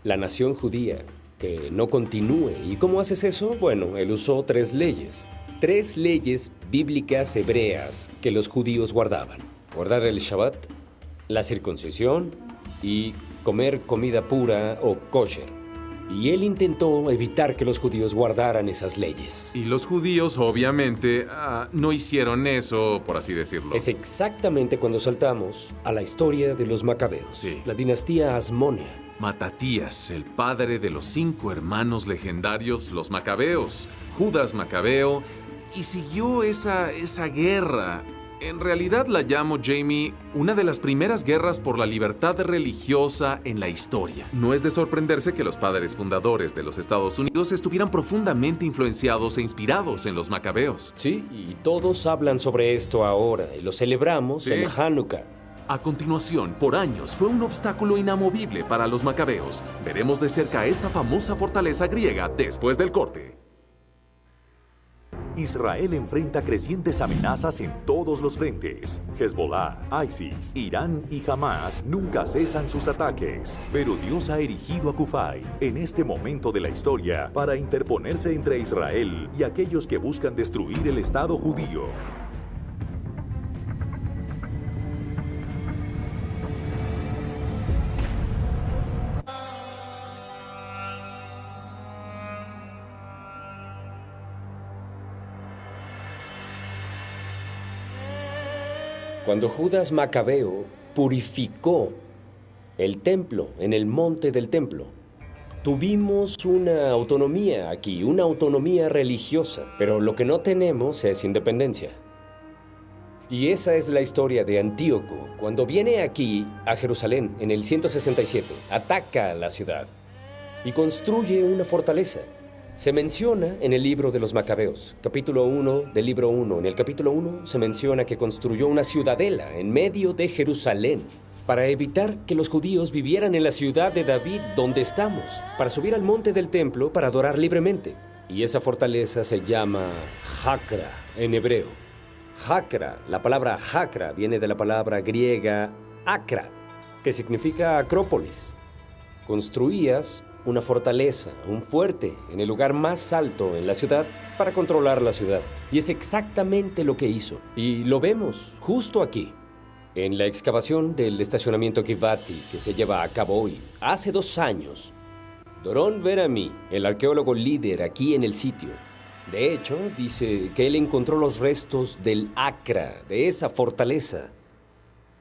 la nación judía, que no continúe. ¿Y cómo haces eso? Bueno, él usó 3 leyes. 3 leyes bíblicas hebreas que los judíos guardaban. Guardar el Shabbat, la circuncisión y comer comida pura o kosher. Y él intentó evitar que los judíos guardaran esas leyes. Y los judíos, obviamente, no hicieron eso, por así decirlo. Es exactamente cuando saltamos a la historia de los Macabeos, Sí. la dinastía Asmonia. Matatías, el padre de los 5 hermanos legendarios, los Macabeos, Judas Macabeo, y siguió esa guerra. En realidad la llamo, Jamie, una de las primeras guerras por la libertad religiosa en la historia. No es de sorprenderse que los padres fundadores de los Estados Unidos estuvieran profundamente influenciados e inspirados en los Macabeos. Sí, y todos hablan sobre esto ahora y lo celebramos Sí. en Hanukkah. A continuación, por años, fue un obstáculo inamovible para los Macabeos. Veremos de cerca esta famosa fortaleza griega después del corte. Israel enfrenta crecientes amenazas en todos los frentes. Hezbollah, ISIS, Irán y Hamas nunca cesan sus ataques. Pero Dios ha erigido a Kufay en este momento de la historia para interponerse entre Israel y aquellos que buscan destruir el Estado judío. Cuando Judas Macabeo purificó el templo en el monte del templo, tuvimos una autonomía aquí, una autonomía religiosa, pero lo que no tenemos es independencia. Y esa es la historia de Antíoco. Cuando viene aquí a Jerusalén en el 167, ataca la ciudad y construye una fortaleza. Se menciona en el libro de los Macabeos, capítulo 1 del libro 1. En el capítulo 1 se menciona que construyó una ciudadela en medio de Jerusalén para evitar que los judíos vivieran en la ciudad de David donde estamos, para subir al monte del templo para adorar libremente. Y esa fortaleza se llama Jacra en hebreo. Jacra, la palabra Jacra viene de la palabra griega Acra, que significa acrópolis. Construías una fortaleza, un fuerte, en el lugar más alto en la ciudad para controlar la ciudad. Y es exactamente lo que hizo. Y lo vemos justo aquí, en la excavación del estacionamiento Givati que se lleva a cabo hoy. Hace 2 años, Doron Verami, el arqueólogo líder aquí en el sitio, de hecho, dice que él encontró los restos del Acra, de esa fortaleza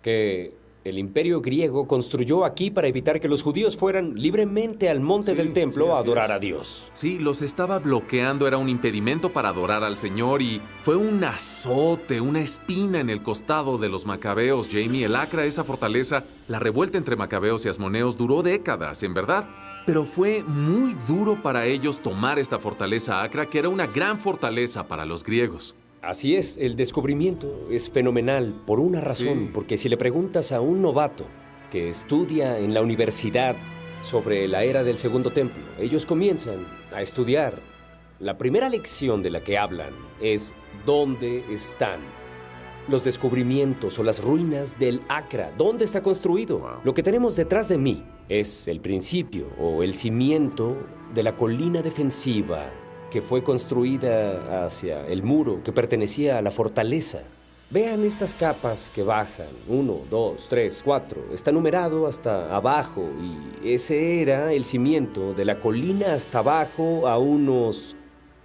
que el imperio griego construyó aquí para evitar que los judíos fueran libremente al monte del templo a adorar a Dios. Sí, los estaba bloqueando, era un impedimento para adorar al Señor y fue un azote, una espina en el costado de los macabeos, Jamie. El Acra, esa fortaleza, la revuelta entre macabeos y asmoneos duró décadas, en verdad. Pero fue muy duro para ellos tomar esta fortaleza Acra, que era una gran fortaleza para los griegos. Así es, el descubrimiento es fenomenal por una razón, porque si le preguntas a un novato que estudia en la universidad sobre la era del Segundo Templo, ellos comienzan a estudiar. La primera lección de la que hablan es ¿dónde están los descubrimientos o las ruinas del Acra? ¿Dónde está construido? Wow. Lo que tenemos detrás de mí es el principio o el cimiento de la colina defensiva que fue construida hacia el muro que pertenecía a la fortaleza. Vean estas capas que bajan, 1, 2, 3, 4, está numerado hasta abajo y ese era el cimiento de la colina hasta abajo a unos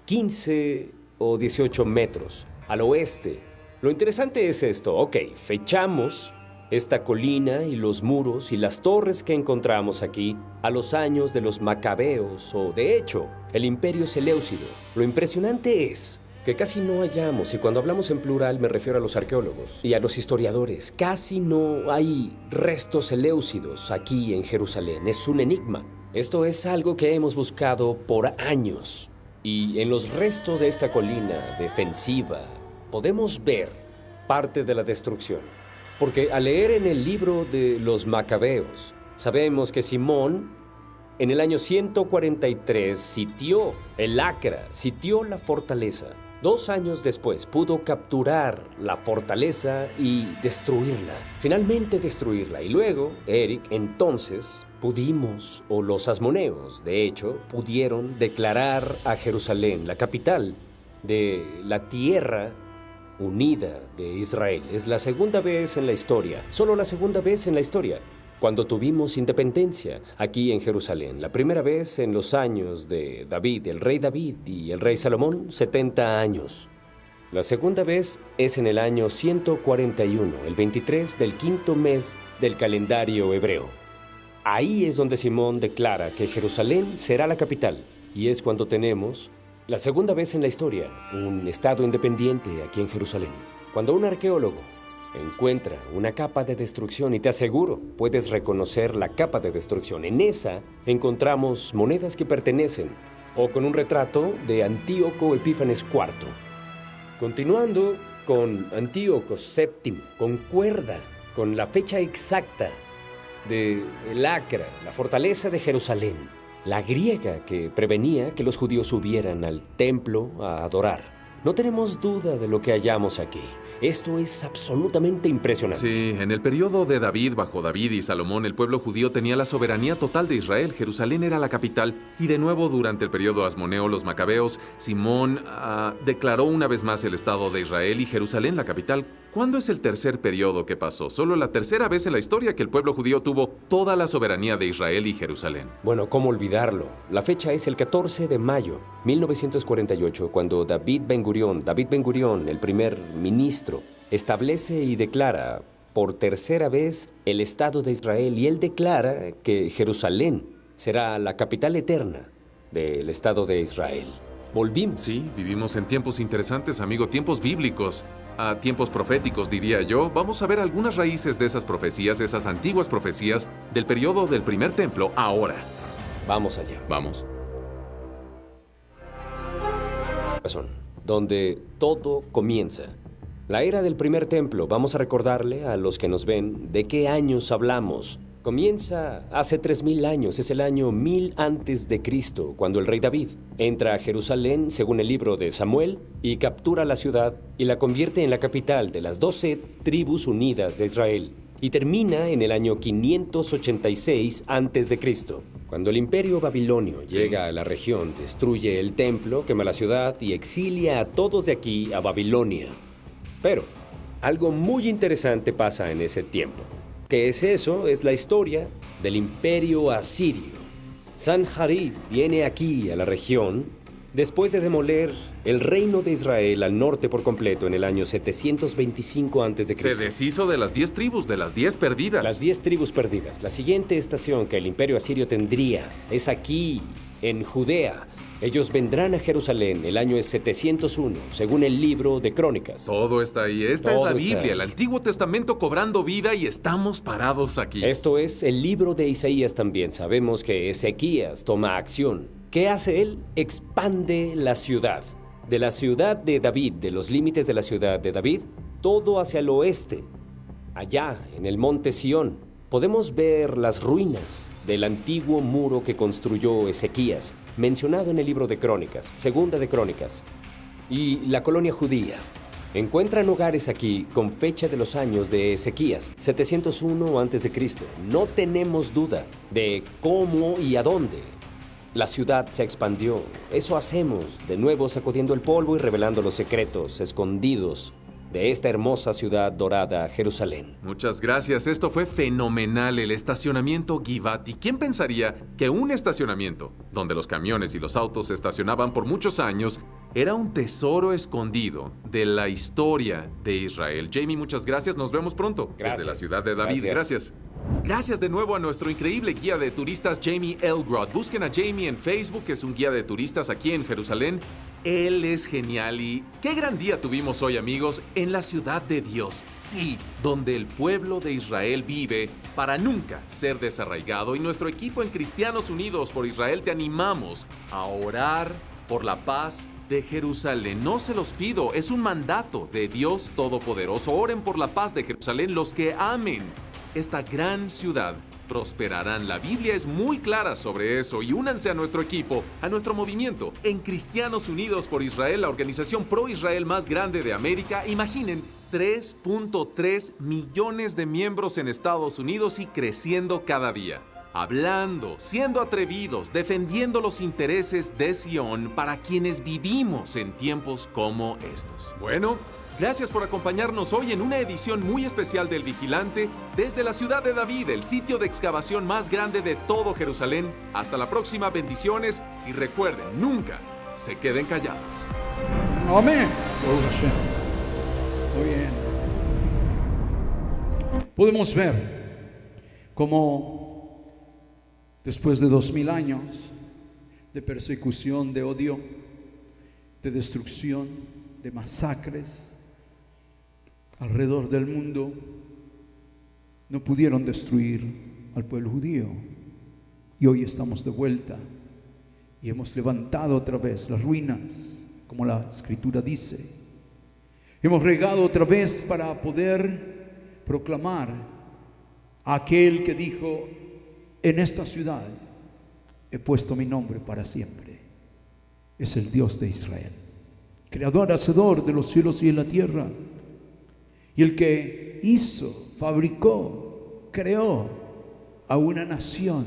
15 o 18 metros al oeste. Lo interesante es esto, fechamos esta colina y los muros y las torres que encontramos aquí a los años de los macabeos o, de hecho, el imperio seleucido. Lo impresionante es que casi no hallamos, y cuando hablamos en plural me refiero a los arqueólogos y a los historiadores, casi no hay restos seleucidos aquí en Jerusalén. Es un enigma. Esto es algo que hemos buscado por años. Y en los restos de esta colina defensiva podemos ver parte de la destrucción. Porque al leer en el libro de los Macabeos, sabemos que Simón, en el año 143, sitió el Acra, sitió la fortaleza. 2 años después pudo capturar la fortaleza y destruirla. Finalmente destruirla. Y luego, Eric, entonces pudimos, o los asmoneos, de hecho, pudieron declarar a Jerusalén, la capital de la tierra unida de Israel. Es la segunda vez en la historia, solo la segunda vez en la historia, cuando tuvimos independencia aquí en Jerusalén. La primera vez en los años de David, el rey David y el rey Salomón, 70 años. La segunda vez es en el año 141, el 23 del 5º mes del calendario hebreo. Ahí es donde Simón declara que Jerusalén será la capital, y es cuando tenemos la segunda vez en la historia, un estado independiente aquí en Jerusalén. Cuando un arqueólogo encuentra una capa de destrucción, y te aseguro, puedes reconocer la capa de destrucción. En esa encontramos monedas que pertenecen, o con un retrato de Antíoco Epífanes IV. Continuando con Antíoco VII, concuerda con la fecha exacta de el Acra, la fortaleza de Jerusalén, la griega que prevenía que los judíos subieran al templo a adorar. No tenemos duda de lo que hallamos aquí. Esto es absolutamente impresionante. Sí, en el periodo de David, bajo David y Salomón, el pueblo judío tenía la soberanía total de Israel. Jerusalén era la capital. Y de nuevo, durante el periodo asmoneo, los macabeos, Simón declaró una vez más el Estado de Israel y Jerusalén la capital. ¿Cuándo es el tercer periodo que pasó? Solo la tercera vez en la historia que el pueblo judío tuvo toda la soberanía de Israel y Jerusalén. Bueno, ¿cómo olvidarlo? La fecha es el 14 de mayo, 1948, cuando David Ben Gurión, el primer ministro, establece y declara por tercera vez el Estado de Israel, y él declara que Jerusalén será la capital eterna del Estado de Israel. Volvimos. Sí, vivimos en tiempos interesantes, amigo, tiempos bíblicos, tiempos proféticos, diría yo. Vamos a ver algunas raíces de esas profecías, esas antiguas profecías del periodo del primer templo ahora. Vamos allá. Vamos. Donde todo comienza. La era del primer templo, vamos a recordarle a los que nos ven de qué años hablamos. Comienza hace 3000 años, es el año 1000 antes de Cristo, cuando el rey David entra a Jerusalén, según el libro de Samuel, y captura la ciudad y la convierte en la capital de las 12 tribus unidas de Israel. Y termina en el año 586 antes de Cristo, cuando el imperio babilonio llega a la región, destruye el templo, quema la ciudad y exilia a todos de aquí a Babilonia. Pero algo muy interesante pasa en ese tiempo. ¿Qué es eso? Es la historia del imperio asirio. Sanjarib viene aquí a la región después de demoler el reino de Israel al norte por completo en el año 725 a.C. Se deshizo de las 10 tribus, de las 10 perdidas. Las 10 tribus perdidas. La siguiente estación que el imperio asirio tendría es aquí, en Judea. Ellos vendrán a Jerusalén, el año es 701, según el libro de Crónicas. Todo está ahí. Esta es Todo la está Biblia, ahí. el Antiguo Testamento cobrando vida y estamos parados aquí. Esto es el libro de Isaías también. Sabemos que Ezequías toma acción. ¿Qué hace él? Expande la ciudad. De la ciudad de David, de los límites de la ciudad de David, todo hacia el oeste. Allá, en el monte Sión, podemos ver las ruinas del antiguo muro que construyó Ezequías, mencionado en el libro de Crónicas, segunda de Crónicas. Y la colonia judía. Encuentran hogares aquí con fecha de los años de Ezequías, 701 a.C. No tenemos duda de cómo y a dónde la ciudad se expandió. Eso hacemos, de nuevo sacudiendo el polvo y revelando los secretos escondidos de esta hermosa ciudad dorada, Jerusalén. Muchas gracias, esto fue fenomenal, el estacionamiento Givati. ¿Quién pensaría que un estacionamiento, donde los camiones y los autos se estacionaban por muchos años, era un tesoro escondido de la historia de Israel? Jamie, muchas gracias, nos vemos pronto. Gracias. Desde la ciudad de David, gracias. Gracias de nuevo a nuestro increíble guía de turistas, Jamie Elgrod. Busquen a Jamie en Facebook, es un guía de turistas aquí en Jerusalén. Él es genial y qué gran día tuvimos hoy, amigos, en la ciudad de Dios. Sí, donde el pueblo de Israel vive para nunca ser desarraigado. Y nuestro equipo en Cristianos Unidos por Israel te animamos a orar por la paz de Jerusalén. No se los pido, es un mandato de Dios Todopoderoso. Oren por la paz de Jerusalén. Los que amen esta gran ciudad prosperarán. La Biblia es muy clara sobre eso y únanse a nuestro equipo, a nuestro movimiento en Cristianos Unidos por Israel, la organización pro-Israel más grande de América. Imaginen, 3.3 millones de miembros en Estados Unidos y creciendo cada día. Hablando, siendo atrevidos, defendiendo los intereses de Sion para quienes vivimos en tiempos como estos. Bueno, gracias por acompañarnos hoy en una edición muy especial del Vigilante desde la ciudad de David, el sitio de excavación más grande de todo Jerusalén. Hasta la próxima, bendiciones y recuerden, nunca se queden callados. Amén. Baruch Hashem. Muy bien. Podemos ver cómo después de 2000 años de persecución, de odio, de destrucción, de masacres alrededor del mundo, no pudieron destruir al pueblo judío. Y hoy estamos de vuelta y hemos levantado otra vez las ruinas, como la Escritura dice. Hemos regado otra vez para poder proclamar a aquel que dijo: en esta ciudad he puesto mi nombre para siempre. Es el Dios de Israel. creador, hacedor de los cielos y de la tierra, y el que hizo, fabricó, creó a una nación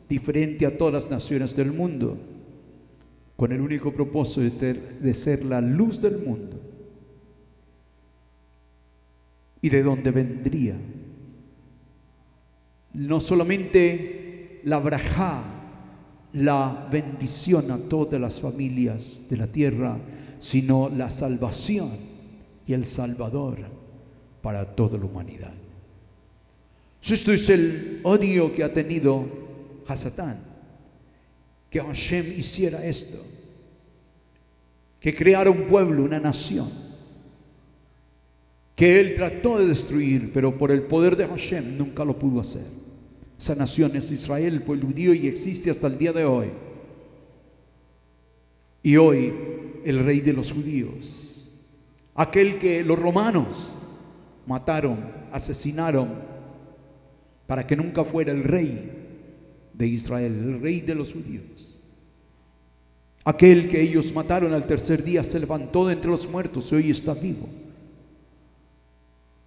diferente a todas las naciones del mundo, con el único propósito de ser la luz del mundo, y de donde vendría no solamente la brajá, la bendición a todas las familias de la tierra, sino la salvación y el Salvador para toda la humanidad. Esto es el odio que ha tenido Hasatán, que Hashem hiciera esto, que creara un pueblo, una nación, que él trató de destruir, pero por el poder de Hashem nunca lo pudo hacer. Esa nación es Israel, el pueblo judío, y existe hasta el día de hoy. Y hoy el rey de los judíos, aquel que los romanos mataron, asesinaron, para que nunca fuera el rey de Israel, el rey de los judíos, aquel que ellos mataron al tercer día, se levantó de entre los muertos y hoy está vivo.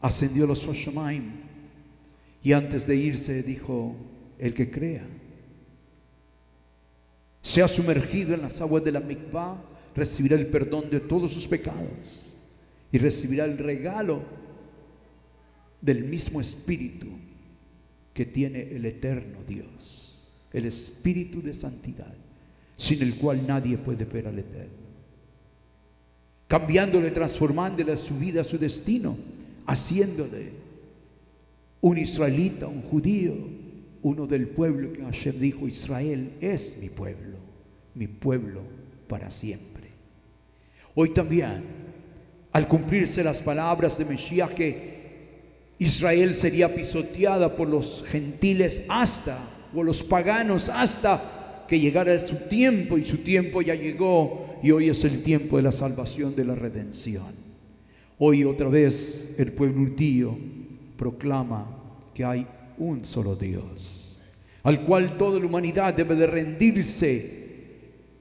Ascendió a los Shoshamaim, y antes de irse dijo: el que crea, sea sumergido en las aguas de la mikvah, recibirá el perdón de todos sus pecados y recibirá el regalo del mismo espíritu que tiene el eterno Dios, el espíritu de santidad, sin el cual nadie puede ver al Eterno, cambiándole, transformándole su vida, su destino, haciéndole un israelita, un judío, uno del pueblo que Hashem dijo: Israel es mi pueblo para siempre. Hoy también, al cumplirse las palabras de Mesías, que Israel sería pisoteada por los gentiles por los paganos, hasta que llegara su tiempo, y su tiempo ya llegó, y hoy es el tiempo de la salvación, de la redención. Hoy otra vez el pueblo judío proclama que hay un solo Dios, al cual toda la humanidad debe de rendirse,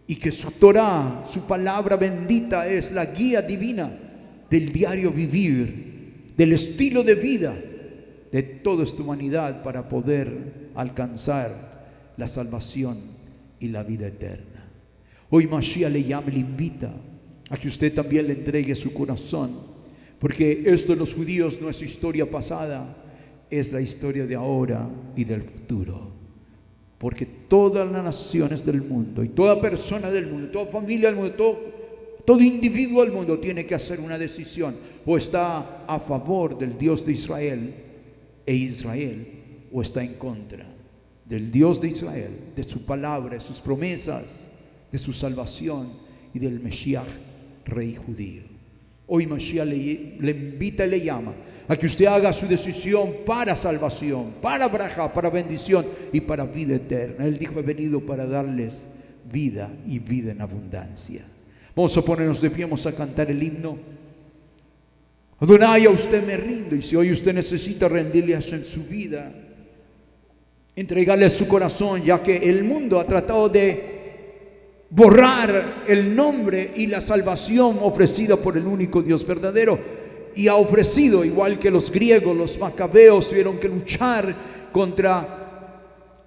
y que su Torah, su palabra bendita, es la guía divina del diario vivir, del estilo de vida de toda esta humanidad, para poder alcanzar la salvación y la vida eterna. Hoy Mashiach le llama, le invita a que usted también le entregue su corazón, porque esto de los judíos no es historia pasada, es la historia de ahora y del futuro. Porque todas las naciones del mundo, y toda persona del mundo, toda familia del mundo, todo individuo del mundo tiene que hacer una decisión: o está a favor del Dios de Israel o está en contra del Dios de Israel, de su palabra, de sus promesas, de su salvación y del Mesías, rey judío. Hoy Mashiach le invita y le llama a que usted haga su decisión para salvación, para braja, para bendición y para vida eterna. Él dijo: he venido para darles vida y vida en abundancia. Vamos a ponernos de pie, vamos a cantar el himno. Adonai, a usted me rindo. Y si hoy usted necesita rendirle en su vida, entregarle su corazón, ya que el mundo ha tratado de borrar el nombre y la salvación ofrecida por el único Dios verdadero, y ha ofrecido, igual que los griegos, los macabeos tuvieron que luchar contra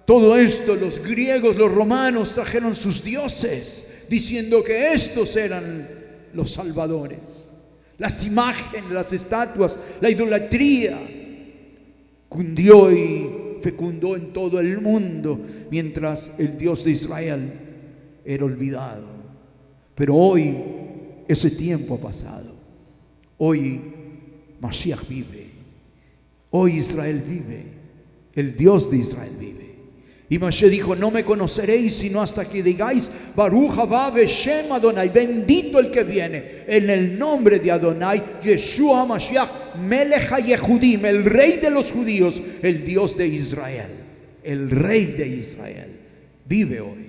todo esto. Los griegos, los romanos trajeron sus dioses, diciendo que estos eran los salvadores. Las imágenes, las estatuas, la idolatría cundió y fecundó en todo el mundo, mientras el Dios de Israel era olvidado. Pero hoy ese tiempo ha pasado. Hoy Mashiach vive. Hoy Israel vive. El Dios de Israel vive. Y Mashiach dijo: no me conoceréis sino hasta que digáis: Baruch haba Beshem Adonai, bendito el que viene en el nombre de Adonai, Yeshua Mashiach Melech HaYehudim, el rey de los judíos, el Dios de Israel. El rey de Israel vive hoy.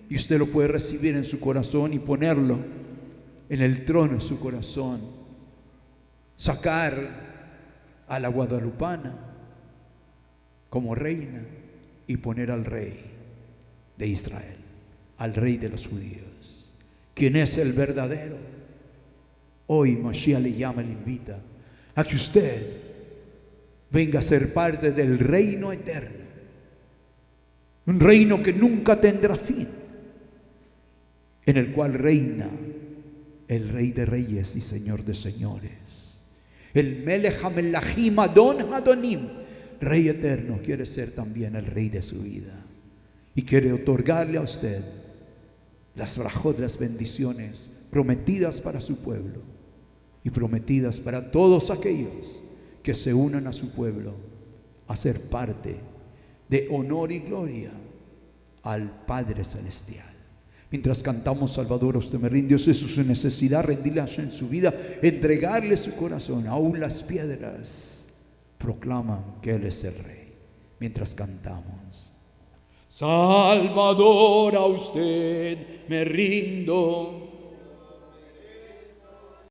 Y usted lo puede recibir en su corazón y ponerlo en el trono de su corazón. Sacar a la guadalupana como reina y poner al rey de Israel, al rey de los judíos, quien es el verdadero, Hoy Mashiach le llama, le invita a que usted venga a ser parte del reino eterno. Un reino que nunca tendrá fin, en el cual reina el Rey de Reyes y Señor de Señores. El Melech HaMelachim Adon Adonim, Rey eterno, quiere ser también el Rey de su vida. Y quiere otorgarle a usted las brajot, las bendiciones prometidas para su pueblo y prometidas para todos aquellos que se unan a su pueblo a ser parte de honor y gloria al Padre Celestial. Mientras cantamos Salvador, usted me rinde, eso es su necesidad, rendirle en su vida, entregarle su corazón. Aún las piedras proclaman que Él es el Rey. Mientras cantamos: Salvador, a usted me rindo,